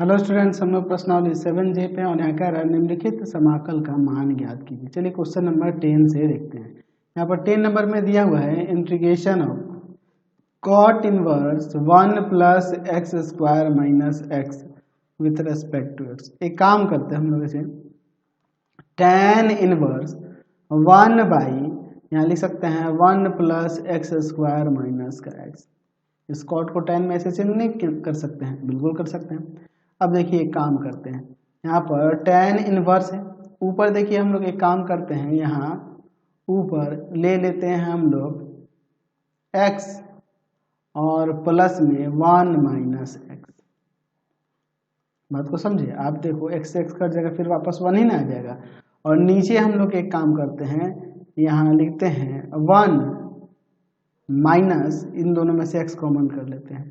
Hello students, हम लोग प्रश्नावली 7J पे और यहाँ कह रहा है निम्नलिखित समाकल का मान ज्ञात कीजिए। चलिए क्वेश्चन नंबर 10 से देखते हैं। यहाँ पर 10 नंबर में दिया हुआ है integration of cot inverse 1 plus x square minus x with respect to x. एक काम करते हैं हम लोग इसे tan इनवर्स 1 बाई यहाँ लिख सकते हैं 1 प्लस एक्स स्क्वायर माइनस का एक्स। इस कॉट को tan में ऐसे चेंज नहीं कर सकते हैं, बिल्कुल कर सकते हैं। अब देखिए एक काम करते हैं, यहाँ पर tan इनवर्स है, ऊपर देखिए हम लोग एक काम करते हैं, यहाँ ऊपर ले लेते हैं हम लोग x और प्लस में 1 माइनस एक्स। बात को समझे आप, देखो x से x कर जाएगा फिर वापस 1 ही ना आ जाएगा। और नीचे हम लोग एक काम करते हैं, यहाँ लिखते हैं 1 माइनस, इन दोनों में से x कॉमन कर लेते हैं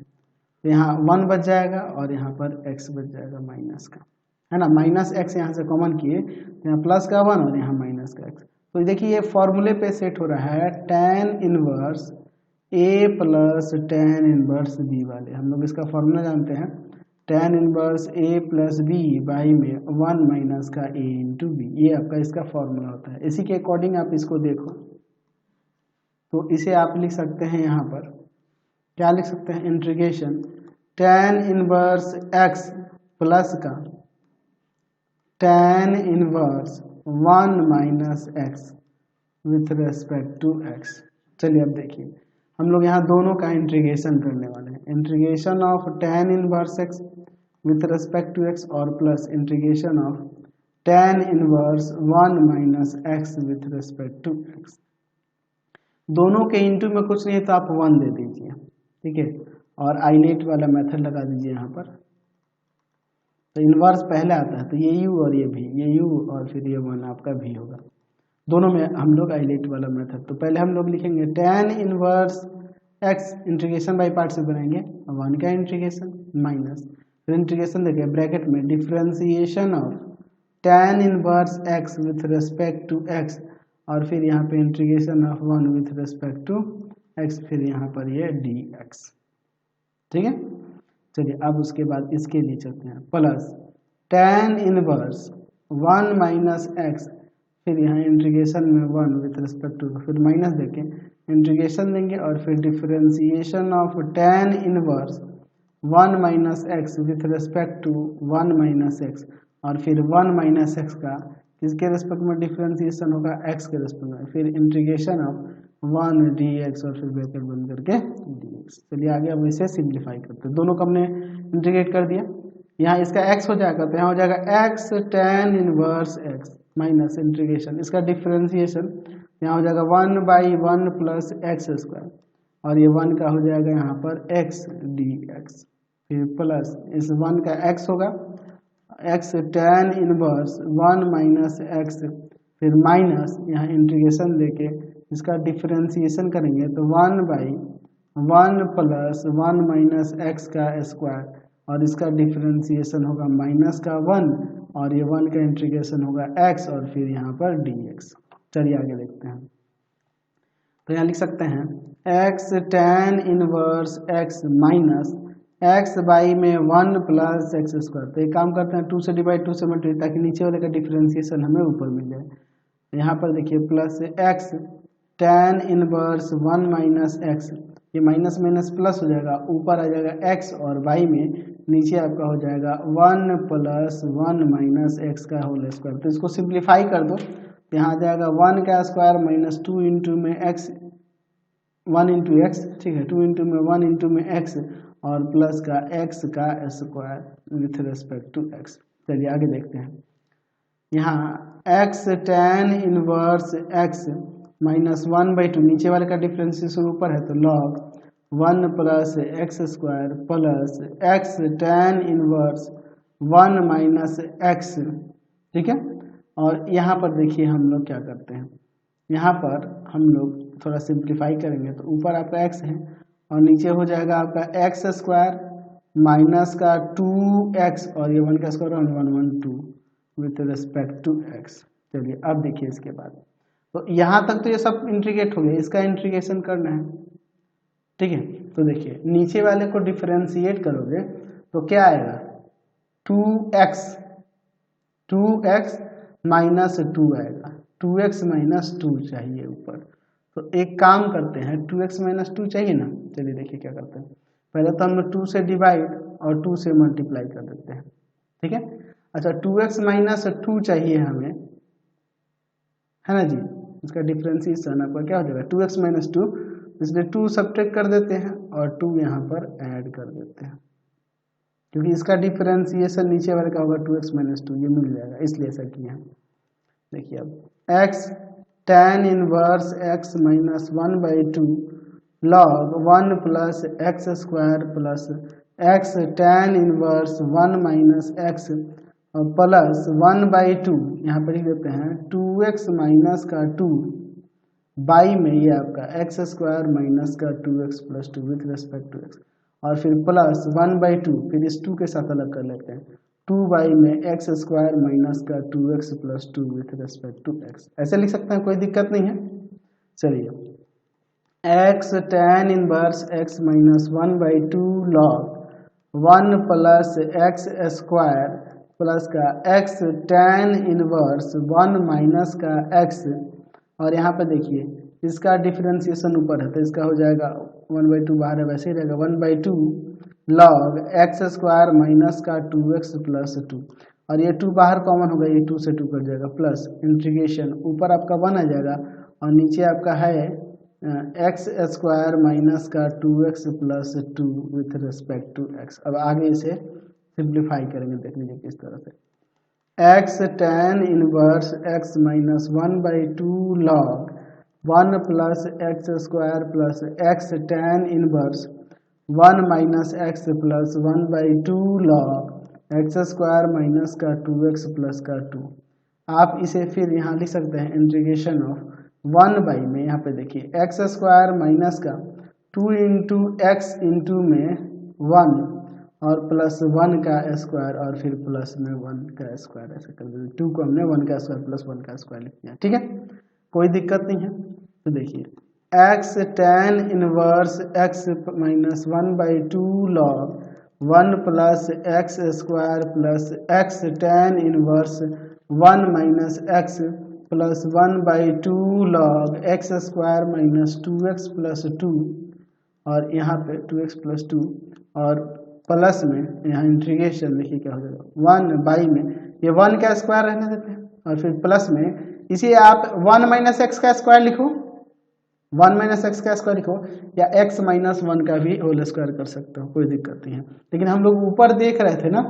तो यहाँ 1 बच जाएगा और यहाँ पर x बच जाएगा माइनस का, है ना। माइनस x यहाँ से कॉमन किए तो यहाँ प्लस का 1 और यहाँ माइनस का x। तो देखिए ये फॉर्मूले पे सेट हो रहा है tan inverse a plus tan inverse b वाले। हम लोग इसका फॉर्मूला जानते हैं, tan inverse a plus b by में 1 माइनस का a इंटू बी। ये आपका इसका फॉर्मूला होता है। इसी के अकॉर्डिंग आप इसको देखो तो इसे आप लिख सकते हैं, यहाँ पर क्या लिख सकते हैं, integration tan inverse x plus का tan inverse 1 minus x with respect to x। चलिए अब देखिए हम लोग यहाँ दोनों का इंटीग्रेशन करने वाले हैं, integration of tan inverse x with respect to x और plus integration of tan inverse 1 minus x with respect to x। दोनों के इंटू में कुछ नहीं है तो आप 1 दे दीजिए, ठीक है, और आइलेट वाला मेथड लगा दीजिए यहाँ पर। तो इनवर्स पहले आता है तो ये u और ये v, ये u और फिर ये 1 आपका v होगा। दोनों में हम लोग आइलेट वाला मेथड, तो पहले हम लोग लिखेंगे tan inverse x, integration by part से बनाएंगे 1 का इंटीग्रेशन माइनस, फिर इंटीग्रेशन देखिए ब्रैकेट में differentiation of tan inverse x with respect to x और फिर यहाँ पे integration of 1 with respect to x, फिर यहाँ पर ये dx, ठीक है। चलिए अब उसके बाद इसके लिए चलते हैं, plus tan inverse 1 minus x, फिर यहाँ इंटीग्रेशन में 1 विथ रिस्पेक्ट टू, फिर माइनस देके इंटीग्रेशन देंगे और फिर differentiation of tan inverse 1 minus x with respect to 1 minus x और फिर 1 माइनस एक्स का किसके रिस्पेक्ट में डिफरेंशिएशन होगा, x के रिस्पेक्ट में, फिर इंटीग्रेशन ऑफ 1 dx और फिर ब्रैकेट बंद करके dx। चलिए आगे अब इसे सिंप्लीफाई करते हैं। दोनों को हमने इंटीग्रेट कर दिया, यहाँ इसका x हो जाएगा तो यहाँ हो जाएगा x tan inverse x minus integration, इसका डिफरेंशिएशन यहाँ हो जाएगा 1 बाई 1 प्लस एक्स स्क्वायर और ये 1 का हो जाएगा यहाँ पर x dx, फिर प्लस इस 1 का x होगा x tan inverse 1 minus x, फिर माइनस यहाँ इंटीग्रेशन लेके इसका डिफरेंशिएशन करेंगे तो 1 बाई 1 प्लस 1 माइनस एक्स का स्क्वायर और इसका डिफरेंशिएशन होगा माइनस का 1 और ये 1 का इंटीग्रेशन होगा x और फिर यहाँ पर dx। चलिए आगे देखते हैं, तो यहाँ लिख सकते हैं x tan inverse x minus x by में 1 प्लस एक्स स्क्वायर। तो एक काम करते हैं 2 से डिवाइड 2 से मल्टीप्लाई, ताकि नीचे वाले का डिफरेंशिएशन हमें ऊपर मिल जाए। यहाँ पर देखिए plus x tan inverse 1 minus x, ये माइनस माइनस प्लस हो जाएगा, ऊपर आ जाएगा x और y में नीचे आपका हो जाएगा 1 प्लस 1 माइनस एक्स का होल स्क्वायर। तो इसको सिंप्लीफाई कर दो तो यहाँ आ जाएगा 1 का स्क्वायर माइनस 2 इंटू में x, 1 इंटू एक्स, ठीक है, 2 इंटू में 1 इंटू में x और प्लस का x का square with respect to x। चलिए आगे देखते हैं, यहाँ x tan inverse x minus 1/2, नीचे वाले का डिफरेंशिएशन ऊपर है तो log 1 plus x square plus x tan inverse 1 minus x, ठीक है। और यहाँ पर देखिए हम लोग क्या करते हैं, यहाँ पर हम लोग थोड़ा सिंप्लीफाई करेंगे तो ऊपर आपका x है और नीचे हो जाएगा आपका एक्स स्क्वायर माइनस का 2x और ये 1 का square 1 1 1 2 with respect to x। चलिए अब देखिए इसके बाद, तो यहाँ तक तो ये सब इंटीग्रेट हो गया, इसका इंटीग्रेशन करना है, ठीक है। तो देखिए नीचे वाले को डिफरेंशिएट करोगे तो क्या आएगा, 2x माइनस 2 आएगा, 2x माइनस 2 चाहिए ऊपर। तो एक काम करते हैं, 2x माइनस 2 चाहिए ना, चलिए देखिए क्या करते हैं। पहले तो हम लोग 2 से डिवाइड और 2 से मल्टीप्लाई कर देते हैं, ठीक है। अच्छा 2x माइनस 2 चाहिए हमें, है ना जी। इसका डिफ्रेंसिएशन आपका क्या हो जाएगा, 2x माइनस 2, इसलिए 2 सब्ट्रैक्ट कर देते हैं और 2 यहाँ पर ऐड कर देते हैं, क्योंकि इसका डिफ्रेंसिएशन नीचे वाले का होगा 2x माइनस 2, ये मिल जाएगा, इसलिए ऐसा किया है। देखिए अब x tan inverse x minus 1/2 log 1 plus x square plus x tan inverse 1 minus x और प्लस 1/2, यहाँ पर लिख देते हैं 2x माइनस का 2 बाई में ये आपका एक्स स्क्वायर माइनस का 2x plus 2 with respect to x, और फिर प्लस 1/2, फिर इस 2 के साथ अलग कर लेते हैं, 2 बाई में एक्स स्क्वायर माइनस का 2x plus 2 with respect to x। ऐसे लिख सकते हैं, कोई दिक्कत नहीं है। चलिए x tan inverse x minus 1/2 log 1 plus x square plus का x tan इनवर्स 1 माइनस का x, और यहाँ पे देखिए इसका डिफरेंशिएशन ऊपर है तो इसका हो जाएगा 1/2, बाहर है वैसे ही रहेगा 1/2 log एक्स स्क्वायर माइनस का 2x प्लस 2, और ये 2 बाहर कॉमन होगा, ये 2 से 2 कट जाएगा, प्लस इंटीग्रेशन ऊपर आपका 1 आ जाएगा और नीचे आपका है एक्स स्क्वायर माइनस का 2x plus 2 with respect to x। अब आगे इसे सिंप्लीफाई करेंगे, देख लीजिए किस तरह से। x tan inverse x minus 1/2 log 1 plus x square plus x tan inverse 1 minus x plus 1/2 log x square minus का 2x प्लस का 2। आप इसे फिर यहाँ लिख सकते हैं इंटीग्रेशन ऑफ 1 बाई में, यहाँ पे देखिए एक्स स्क्वायर माइनस का 2 इंटू एक्स इंटू में 1 और प्लस 1 का स्क्वायर और फिर प्लस में 1 का स्क्वायर, ऐसे कर देते 2 को हमने 1 का स्क्वायर प्लस 1 का स्क्वायर लिख दिया, ठीक है, कोई दिक्कत नहीं है। तो देखिए x tan inverse x minus 1/2 log 1 plus x square plus x tan inverse 1 minus x plus 1/2 log x square minus 2x plus 2, और यहाँ पे 2x प्लस 2 और प्लस में यहाँ इंटीग्रेशन देखिए क्या हो जाएगा 1 बाई में ये 1 का स्क्वायर रहने देते हैं और फिर प्लस में इसे आप 1 माइनस एक्स का स्क्वायर लिखो, 1 माइनस एक्स का स्क्वायर लिखो, या x माइनस 1 का भी होल स्क्वायर कर सकते हो, कोई दिक्कत नहीं है। लेकिन हम लोग ऊपर देख रहे थे ना,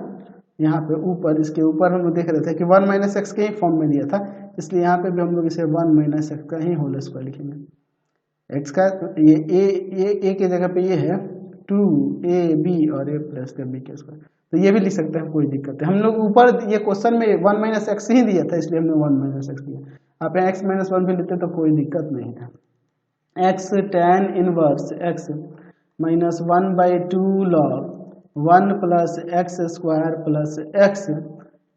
यहाँ पे ऊपर इसके ऊपर हम लोग देख रहे थे कि 1 माइनस एक्स के ही फॉर्म में दिया था, इसलिए यहाँ पे भी हम लोग इसे 1 माइनस एक्स का ही होल स्क्वायर लिखेंगे। एक्स का ये ए की जगह पे ये है 2ab और a प्लस का b के स्क्वायर, तो ये भी लिख सकते हैं, कोई दिक्कत है। हम लोग ऊपर ये क्वेश्चन में 1 माइनस एक्स ही दिया था, इसलिए हमने 1 माइनस एक्स दिया। आप यहाँ x माइनस 1 भी लेते तो कोई दिक्कत नहीं था। x tan inverse x minus 1/2 log 1 plus x square plus x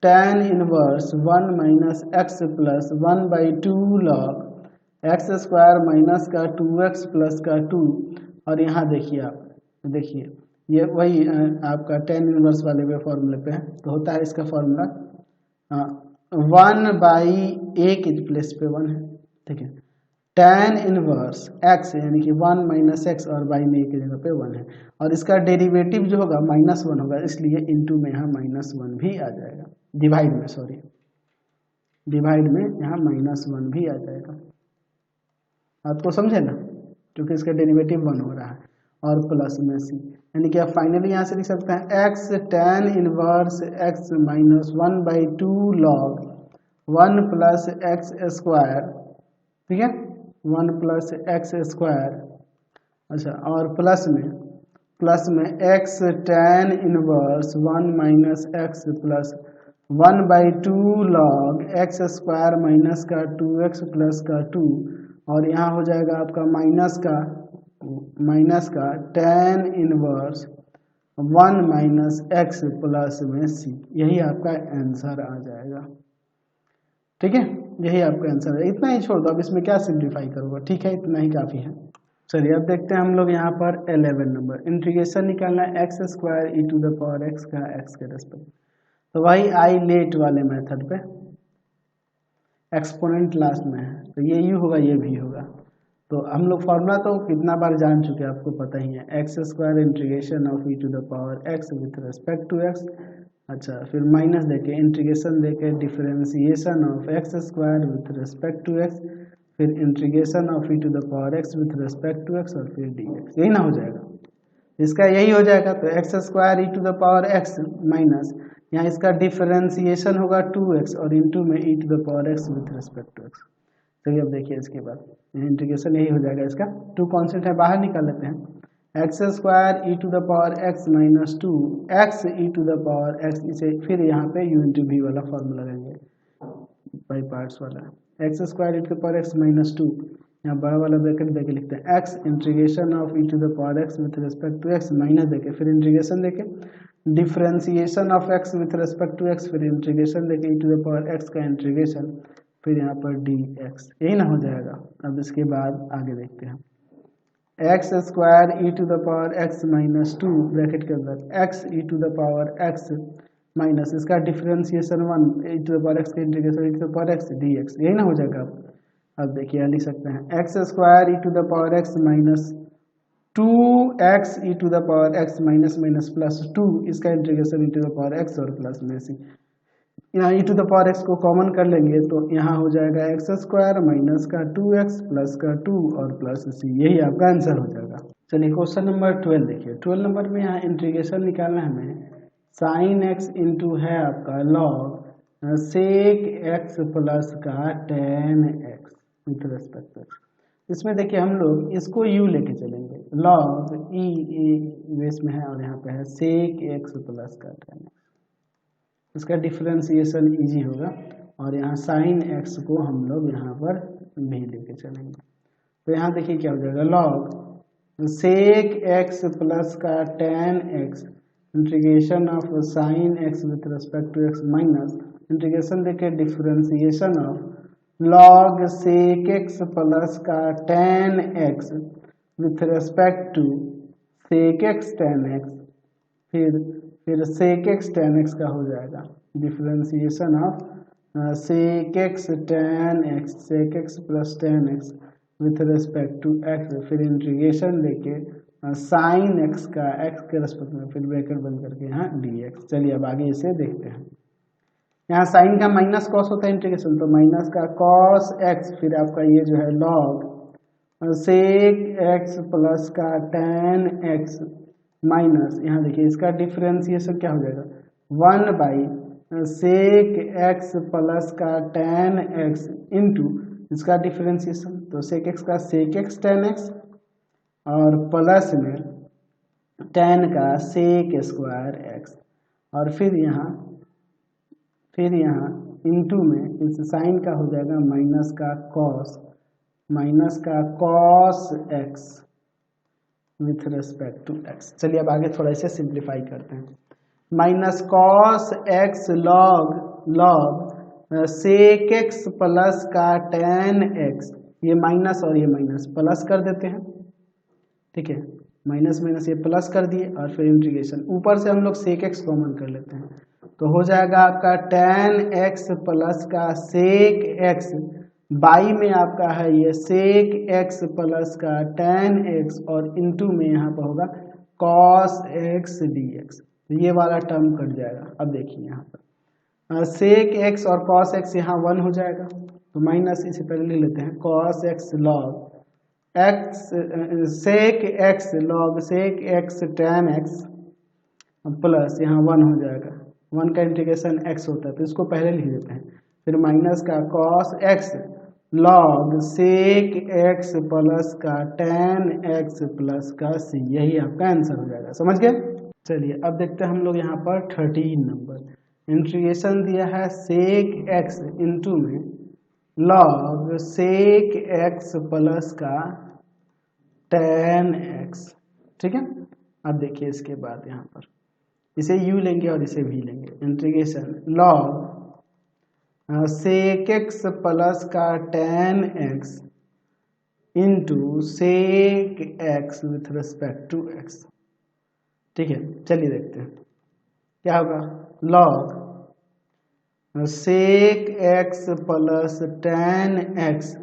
tan inverse 1 minus x plus 1/2 log x square minus का 2x प्लस का 2, और यहाँ देखिए आप देखिए ये वही आपका tan इनवर्स वाले वे फॉर्मूले पे है, तो होता है इसका फॉर्मूला 1/a के प्लेस पे 1 है, ठीक है। tan इनवर्स x यानी कि 1 माइनस एक्स और बाई में a की जगह पे 1 है, और इसका डेरिवेटिव जो होगा -1 होगा, इसलिए इनटू में यहाँ -1 भी आ जाएगा, डिवाइड में सॉरी डिवाइड में यहाँ -1 भी आ जाएगा। आपको समझे ना, क्योंकि इसका डेरिवेटिव 1 हो रहा है, और प्लस में c, यानी कि आप फाइनली यहाँ से लिख सकते हैं x tan inverse x minus 1/2 log 1 plus x square, ठीक है, 1 प्लस एक्स स्क्वायर, अच्छा, और प्लस में x tan inverse 1 minus x plus 1/2 log x square minus का 2x प्लस का 2, और यहाँ हो जाएगा आपका माइनस का tan inverse 1 minus x plus में c, यही आपका आंसर आ जाएगा, ठीक है, यही आपका आंसर है। इतना ही छोड़ दो, अब इसमें क्या सिंप्लीफाई करोगे, ठीक है, इतना ही काफ़ी है। चलिए अब देखते हैं हम लोग यहाँ पर 11 नंबर, इंटीग्रेशन निकालना है x square e to the power x का x के रेस्पेक्ट। तो वही आई लेट वाले मेथड पे एक्सपोनेंट लास्ट में है, तो ये यू होगा, ये भी होगा। तो हम लोग फॉर्मूला तो कितना बार जान चुके हैं, आपको पता ही है, x square integration of e to the power x with respect to x. अच्छा, फिर माइनस देके इंटीग्रेशन देके differentiation of x square with respect to x, फिर integration of e to the power x with respect to x, और फिर D x. यही ना हो जाएगा, इसका यही हो जाएगा। तो x square e to the power x minus, यहाँ इसका डिफरेंशिएशन होगा 2x और इंटू में e to the power x with respect to x. चलिए अब देखिए इसके बाद इंटीग्रेशन यही हो जाएगा इसका। 2 कांस्टेंट है, बाहर निकाल लेते हैं। X square e to the power x minus 2 x e to the power x, इसे फिर यहाँ पे यू इंटू वी वाला फॉर्मूला लगाएंगे, बाई पार्ट्स वाला। X square e to the power x minus 2, यहाँ बड़ा वाला ब्रैकेट देके लिखते हैं x integration of e to the power x with respect to x, minus देके फिर इंटीग्रेशन देके differentiation of x with respect to x, फिर इंटीग्रेशन देके ई टू द पावर एक्स का इंटीग्रेशन, फिर यहाँ पर डी एक्स। यही ना हो जाएगा। अब इसके बाद आगे देखते हैं। X square e to the power x minus 2 bracket के अंदर x e to the power x minus इसका differentiation 1 e to the power x का integration e to the power x d x. यही ना हो जाएगा। अब देखिए लिख सकते हैं x square e to the power x minus 2x e to the power x minus minus plus 2, इसका integration e to the power x और प्लस में सी। यहाँ ई टू द पावर एक्स को कॉमन कर लेंगे तो यहाँ हो जाएगा एक्स स्क्वायर माइनस का 2x प्लस का 2 और प्लस सी। यही आपका आंसर हो जाएगा। चलिए क्वेश्चन नंबर 12 देखिए। 12 नंबर में यहाँ इंटीग्रेशन निकालना है हमें। साइन एक्स इंटू है आपका लॉग सेक एक्स प्लस का tan x with respect to x. इसमें देखिए हम लोग इसको u लेके चलेंगे, लॉग ई बेस में है और यहाँ पे है सेक एक्स प्लस का टेन एक्स, इसका डिफरेंशिएशन इजी होगा। और यहाँ साइन एक्स को हम लोग यहाँ पर भी लेके चलेंगे। तो यहाँ देखिए क्या हो जाएगा, लॉग सेक एक्स प्लस का tan x integration of sine x with respect to x minus integration देखे differentiation of log sec x plus का tan x with respect to sec x tan x, फिर sec x tan x का हो जाएगा differentiation of sec x tan x, sec x plus tan x with respect to x, फिर integration लेके sine x का x के respect में, फिर ब्रैकेट बंद करके यहाँ डी एक्स। चलिए अब आगे इसे देखते हैं। यहाँ साइन का माइनस कॉस होता है इंटीग्रेशन, तो माइनस का कॉस एक्स, फिर आपका ये जो है लॉग सेक एक्स प्लस का टेन एक्स माइनस, यहाँ देखिए इसका डिफरेंशिएशन क्या हो जाएगा 1 बाई सेक एक्स प्लस का टेन एक्स इंटू इसका डिफरेंशिएशन, तो सेक एक्स का सेक एक्स टेन एक्स और प्लस में टेन का सेक स्क्वायर एक्स, और फिर यहाँ इंटू में इस साइन का हो जाएगा माइनस का cos x with respect to x. चलिए अब आगे थोड़ा इसे सिंप्लीफाई करते हैं। Minus cos x log sec x plus का टेन एक्स, ये माइनस और ये माइनस प्लस कर देते हैं, ठीक है, माइनस माइनस ये प्लस कर दिए, और फिर इंटीग्रेशन ऊपर से हम लोग सेक एक्स कॉमन कर लेते हैं, तो हो जाएगा आपका टेन एक्स प्लस का सेक एक्स, बाई में आपका है ये सेक एक्स प्लस का टेन एक्स, और इंटू में यहाँ पर होगा कॉस एक्स डी एक्स, ये वाला टर्म कट जाएगा। अब देखिए यहाँ पर सेक एक्स और कॉस एक्स यहाँ 1 हो जाएगा, तो माइनस इसे पहले ले लेते हैं, cos x log x sec x log sec x tan x plus यहाँ 1 हो जाएगा, 1 का इंटीग्रेशन x होता है तो इसको पहले लिख देते हैं, फिर माइनस का cos x log sec x plus का टेन एक्स प्लस का c, यही आपका आंसर हो जाएगा। समझ गए? चलिए अब देखते हैं हम लोग यहाँ पर 13 नंबर। इंटीग्रेशन दिया है सेक x इंटू में लॉग सेक x प्लस का टेन एक्स, ठीक है। अब देखिए इसके बाद यहाँ पर इसे u लेंगे और इसे v लेंगे, integration log sec x plus का tan x into sec x with respect to x, ठीक है। चलिए देखते हैं क्या होगा, log sec x plus tan x,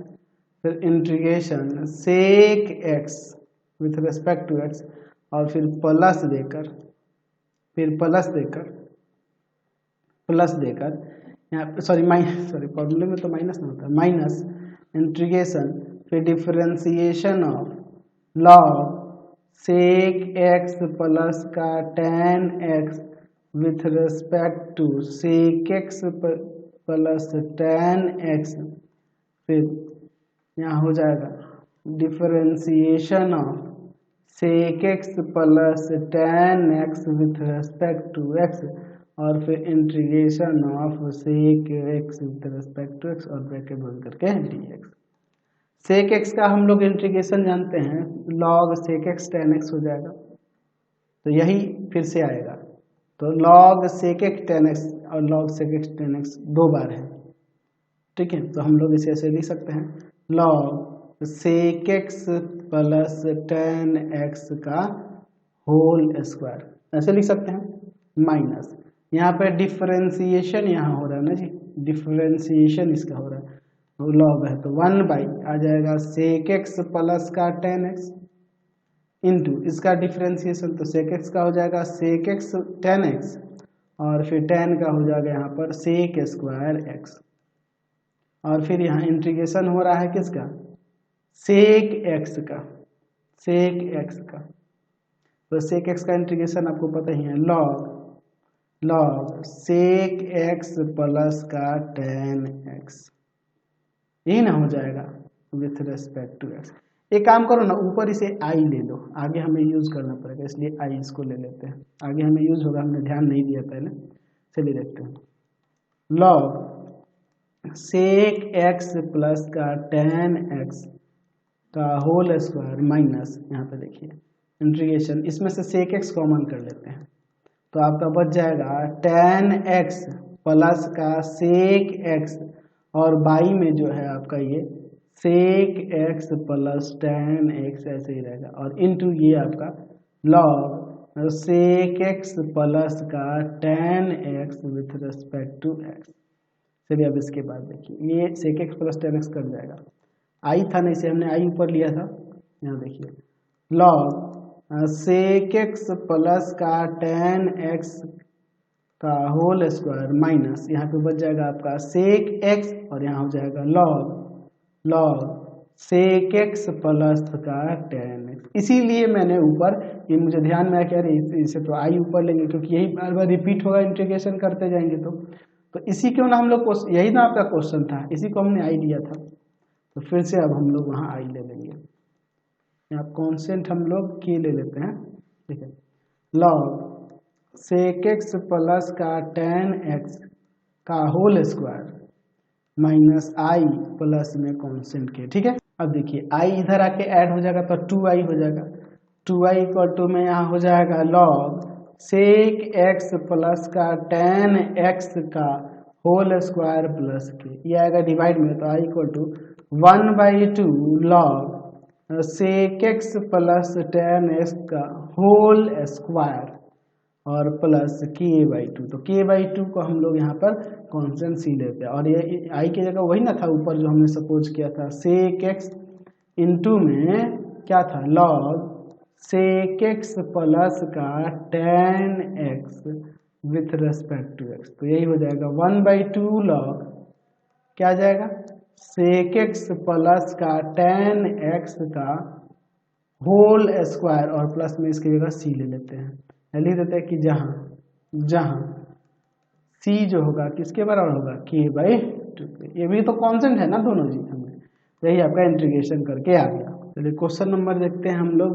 फिर integration sec x with respect to x, और फिर प्लस देकर यहाँ सॉरी फॉर्मूले में तो माइनस ना होता है, माइनस इंटीग्रेशन फिर differentiation of log sec x plus का tan x with respect to sec x plus tan x, फिर यहाँ हो जाएगा differentiation of sec x plus tan x with respect to x, और फिर integration of sec x with respect to x और bracket बंद करके dx। सेक x का हम लोग इंटीग्रेशन जानते हैं, log sec x tan x हो जाएगा, तो यही फिर से आएगा, तो log sec x tan x और log sec x tan x दो बार है, ठीक है। तो हम लोग इसे ऐसे लिख सकते हैं, log sec x plus tan x का होल स्क्वायर, ऐसे लिख सकते हैं, माइनस यहाँ पे डिफरेंशिएशन यहाँ हो रहा है ना जी, डिफरेंशिएशन इसका हो रहा है, तो लॉग है तो 1 बाई आ जाएगा सेक एक्स प्लस का टेन एक्स इंटू इसका डिफरेंशिएशन, तो सेक एक्स का हो जाएगा सेक एक्स टेन एक्स, और फिर टेन का हो जाएगा यहाँ पर सेक स्क्वायर एक्स, और फिर यहाँ इंटीग्रेशन हो रहा है किसका, सेक एक्स का, तो सेक एक्स का इंटीग्रेशन आपको पता ही है, लॉग सेक एक्स प्लस का टेन एक्स, यही ना हो जाएगा विथ रेस्पेक्ट टू एक्स। एक काम करो ना, ऊपर इसे आई ले लो, आगे हमें यूज करना पड़ेगा इसलिए आई इसको ले लेते हैं, आगे हमें यूज होगा, हमने ध्यान नहीं दिया पहले, चलिए देखते हैं। लॉग सेक एक्स प्लस का टेन एक्स का होल स्क्वायर माइनस, यहाँ पे देखिए इंटीग्रेशन, इसमें से सेक एक्स कॉमन कर लेते हैं, तो आपका बच जाएगा टेन एक्स प्लस का सेक एक्स, और बाई में जो है आपका ये sec x plus tan X ऐसे ही रहेगा, और इनटू ये आपका लॉग सेक एक्स प्लस का tan x with respect to x. चलिए अब इसके बाद देखिए, ये sec x plus tan X cut जाएगा, आई था ना, इसे हमने आई ऊपर लिया था, यहाँ देखिए लॉग सेक एक्स प्लस का टेन एक्स का होल स्क्वायर माइनस, यहाँ पे बच जाएगा आपका सेक एक्स, और यहाँ हो जाएगा लॉग सेक एक्स प्लस का टेन एक्स। इसीलिए मैंने ऊपर, ये मुझे ध्यान में आया कि अरे इसे तो आई ऊपर लेंगे, क्योंकि यही बार बार रिपीट होगा, इंटीग्रेशन करते जाएंगे, तो इसी क्यों ना हम लोग, यही ना आपका क्वेश्चन था, इसी को हमने आई लिया था, तो फिर से अब हम लोग वहाँ आई ले लेंगे, यहाँ कॉन्स्टेंट हम लोग के ले लेते हैं, ठीक है। लॉग सेक एक्स प्लस का टेन एक्स का होल स्क्वायर माइनस आई प्लस में कॉन्स्टेंट के, ठीक है। अब देखिए आई इधर आके ऐड हो जाएगा तो 2i हो जाएगा, 2i इक्वल टू में यहाँ हो जाएगा लॉग सेक एक्स प्लस का टेन एक्स का होल स्क्वायर प्लस के, ये आएगा डिवाइड में, तो I equal to 1/2 log sec x plus tan x का होल स्क्वायर और प्लस k/2, तो k/2 को हम लोग यहाँ पर कॉन्स्टेंट सी लेते हैं, और ये आई की जगह वही ना था ऊपर जो हमने सपोज किया था, सेक एक्स इंटू में क्या था, लॉग सेक एक्स प्लस का tan x with respect to X, तो यही हो जाएगा 1/2 लॉग क्या आ जाएगा, सेक एक्स प्लस का टेन एक्स का होल स्क्वायर, और प्लस में इसकी जगह सी ले लेते हैं, लिख देते हैं कि जहां सी जो होगा किसके बराबर होगा, k/2, ये भी तो कांस्टेंट है ना दोनों जी, हमने यही आपका इंटीग्रेशन करके आ गया। चलिए क्वेश्चन नंबर देखते हैं हम लोग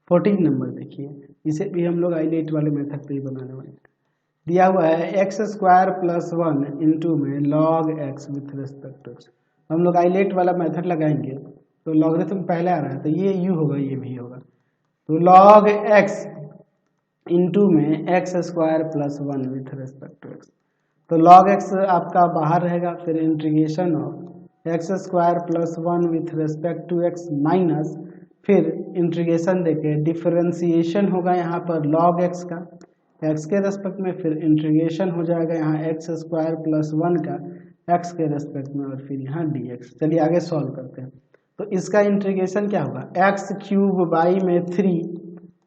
14 नंबर देखिए, इसे भी हम लोग आईलेट वाले मेथड पे ही बनाने वाले हैं। दिया हुआ है एक्स स्क्वायर प्लस 1 इंटू में log X with respect to X, हम लोग आईलेट वाला मेथड लगाएंगे, तो लॉगरिथम पहले आ रहा है, तो ये यू होगा, ये भी होगा, तो लॉग एक्स इंटू में X square plus 1 with respect to X, तो लॉग एक्स आपका बाहर रहेगा, फिर integration of x square plus 1 with respect to x minus, फिर इंटीग्रेशन देके डिफरेंशिएशन होगा यहाँ पर लॉग एक्स का, एक्स के रेस्पेक्ट में, फिर इंटीग्रेशन हो जाएगा यहाँ एक्स स्क्वायर प्लस 1 का एक्स के रेस्पेक्ट में, और फिर यहाँ dx। चलिए आगे सॉल्व करते हैं। तो इसका इंटीग्रेशन क्या होगा, एक्स क्यूब बाई में 3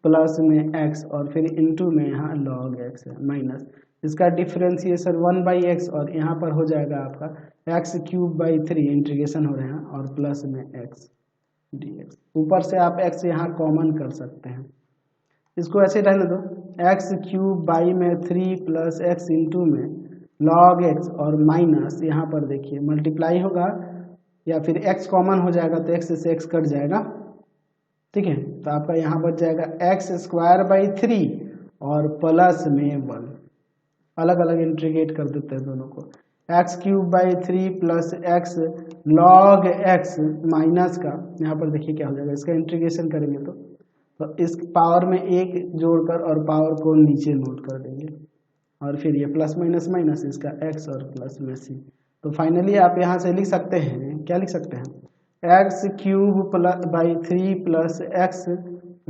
प्लस में एक्स और फिर इंटू में यहाँ log x है माइनस इसका डिफ्रेंसिएशन 1/x और यहाँ पर हो जाएगा आपका एक्स क्यूब बाई 3 इंटीग्रेशन हो रहे हैं और प्लस में x dx। ऊपर से आप x यहाँ कॉमन कर सकते हैं, इसको ऐसे रहने दो, एक्स क्यूब बाई में 3 प्लस एक्स इंटू में log x और माइनस यहाँ पर देखिए मल्टीप्लाई होगा या फिर x कॉमन हो जाएगा तो x से x कट जाएगा, ठीक है। तो आपका यहाँ बच जाएगा एक्स स्क्वायर बाई 3 और प्लस में 1, अलग अलग इंटीग्रेट कर देते हैं दोनों को, x cube by 3 plus x log x minus का यहाँ पर देखिए क्या हो जाएगा, इसका इंटीग्रेशन करेंगे तो इस पावर में एक जोड़कर और पावर को नीचे नोट कर देंगे और फिर ये प्लस माइनस माइनस इसका x और प्लस में c। तो फाइनली आप यहाँ से लिख सकते हैं, क्या लिख सकते हैं, x cube plus by 3 plus x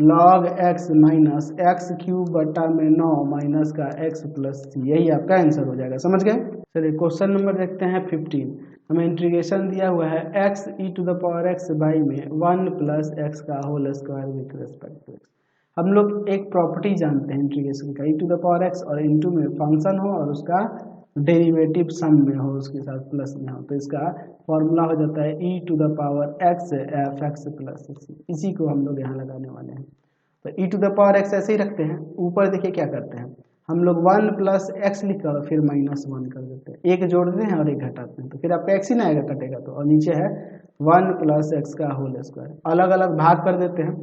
log x minus x cube बटा में 9 माइनस का x प्लस c, यही आपका आंसर हो जाएगा। समझ गए। चलिए क्वेश्चन नंबर देखते हैं 15। हमें इंटीग्रेशन दिया हुआ है x e⁻x बाई में 1 प्लस एक्स का whole square with respect to x। हम लोग एक प्रॉपर्टी जानते हैं इंटीग्रेशन का, e⁻x और इंटू में फंक्शन हो और उसका डेरिवेटिव सम में हो, उसके साथ प्लस में हो, तो इसका फॉर्मूला हो जाता है e⁻x f(x प्लस c)। इसी को हम लोग यहाँ लगाने वाले हैं। तो e⁻x ऐसे ही रखते हैं, ऊपर देखिए क्या करते हैं हम लोग 1 प्लस एक्स लिखकर और फिर -1 कर देते हैं, एक जोड़ते हैं और एक घटाते हैं, तो फिर आपका x ही ना आएगा कटेगा तो, और नीचे है 1 प्लस एक्स का होल स्क्वायर। अलग अलग भाग कर देते हैं,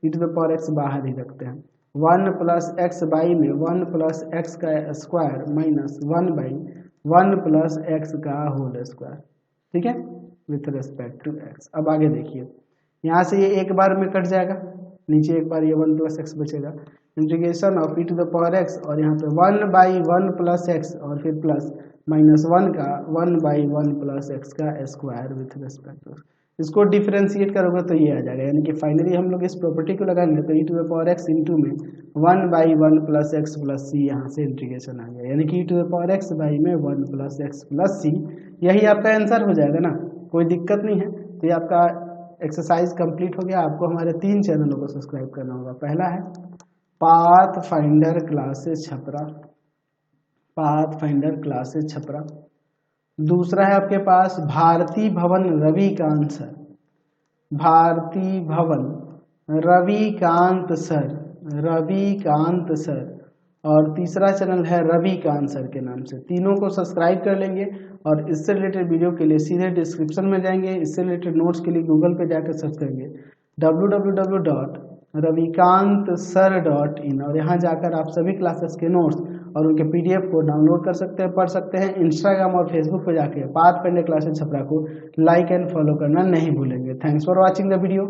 e⁻x बाहर ही रखते हैं, 1 प्लस एक्स बाई में 1 प्लस एक्स का स्क्वायर माइनस 1/1 प्लस एक्स का होल स्क्वायर, ठीक है, विथ रिस्पेक्ट टू x। अब आगे देखिए, यहाँ से ये एक बार में कट जाएगा, नीचे एक बार ये 1 प्लस एक्स बचेगा, इंटीग्रेशन ऑफ e⁻x और यहाँ पे 1/1 प्लस एक्स और फिर प्लस -1 का 1/1 प्लस एक्स का स्क्वायर विथ रिस्पेक्ट टू। इसको डिफरेंशिएट करोगे तो ये आ जाएगा, यानी कि फाइनली हम लोग इस प्रॉपर्टी को लगाएंगे तो e⁻x इंटू में 1/1 प्लस एक्स प्लस सी, यहाँ से इंटीग्रेशन आ गया, यानी कि e⁻x बाई में 1 प्लस एक्स प्लस सी, यही आपका आंसर हो जाएगा ना, कोई दिक्कत नहीं है। तो ये आपका एक्सरसाइज कंप्लीट हो गया। आपको हमारे 3 चैनलों को सब्सक्राइब करना होगा। पहला है path finder classes Chhapra, path finder classes Chhapra. दूसरा है आपके पास भारती भवन रविकांत सर, भारती भवन रविकांत सर, रविकांत सर। और तीसरा चैनल है रविकांत सर के नाम से। तीनों को सब्सक्राइब कर लेंगे और इससे रिलेटेड वीडियो के लिए सीधे डिस्क्रिप्शन में जाएंगे, इससे रिलेटेड नोट्स के लिए गूगल पे जाकर सर्च करेंगे www.ravikantsir.in और यहाँ जाकर आप सभी क्लासेस के नोट्स और उनके PDF को डाउनलोड कर सकते हैं, पढ़ सकते हैं। इंस्टाग्राम और फेसबुक पर जाकर पाथ फाइंडर क्लासेस छपरा को लाइक एंड फॉलो करना नहीं भूलेंगे। Thanks for watching the video.